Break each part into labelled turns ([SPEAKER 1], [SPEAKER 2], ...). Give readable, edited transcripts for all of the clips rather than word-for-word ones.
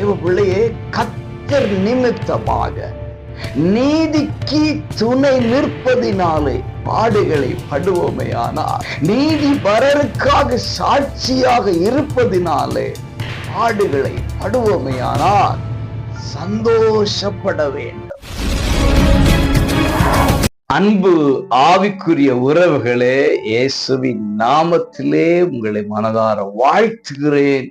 [SPEAKER 1] தேவ பிள்ளையே, கர்த்தர் நிமித்தமாக நீதிக்கு துணை நிற்பதினாலே பாடுகளை படுவோமையானால், நீதி பரருக்காக சாட்சியாக இருப்பதினாலே பாடுகளை படுவோமையானால் சந்தோஷப்பட வேண்டும். அன்பு ஆவிக்குரிய உறவுகளே, இயேசுவின் நாமத்திலே உங்களை மனதார வாழ்த்துகிறேன்.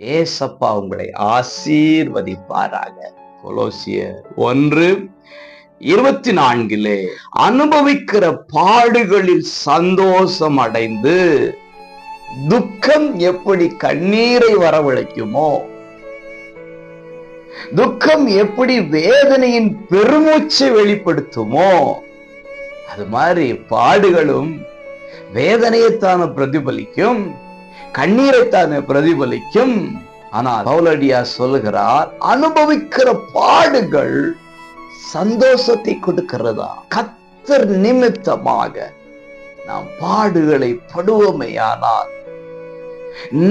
[SPEAKER 1] ஏசப்பா உங்களை ஆசீர்வதிப்பாராக. கொலோசியர் 1:24 அனுபவிக்கிற பாடுகளில் சந்தோஷம் அடைந்து துக்கம் எப்படி கண்ணீரை வரவழைக்குமோ, துக்கம் எப்படி வேதனையின் பெருமூச்சை வெளிப்படுத்துமோ, அது மாதிரி பாடுகளும் வேதனையைத்தான பிரதிபலிக்கும், கண்ணீரைத்தான பிரதிபலிக்கும். ஆனால் பவுலடியார் சொல்லுகிறார், அனுபவிக்கிற பாடுகள் சந்தோஷத்தை கொடுக்கிறதா. கர்த்தர் நிமித்தமாக நாம் பாடுகளை படுவோமையானால்,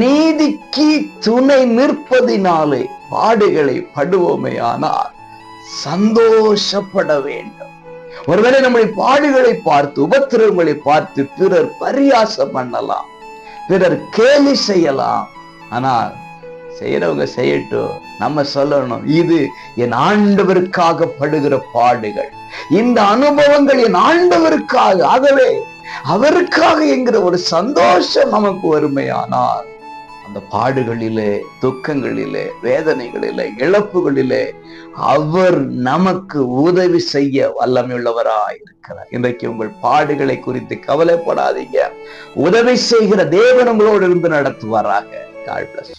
[SPEAKER 1] நீதிக்கு துணை நிற்பதினாலே பாடுகளை படுவோமையானால் சந்தோஷப்பட வேண்டும். ஒருவேளை நம்முடைய பாடுகளை பார்த்து, உபத்திரவங்களை பார்த்து பிறர் பரியாசம் பண்ணலாம், பிறர் கேலி செய்யலாம். ஆனால் செய்யறவங்க செய்யட்டும், நம்ம சொல்லணும், இது என் ஆண்டவருக்காக படுகிற பாடுகள், இந்த அனுபவங்கள் என் ஆண்டவருக்காக, ஆகவே அவருக்காக என்கிற ஒரு சந்தோஷம் நமக்கு வறுமையானால், அந்த பாடுகளிலே, துக்கங்களிலே, வேதனைகளிலே, இழப்புகளிலே அவர் நமக்கு உதவி செய்ய வல்லமையுள்ளவராய் இருக்கிறார். இன்றைக்கு உங்கள் பாடுகளை குறித்து கவலைப்படாதீங்க. உதவி செய்கிற தேவன் உங்களோடு இருந்து நடத்துவாராக. God bless you.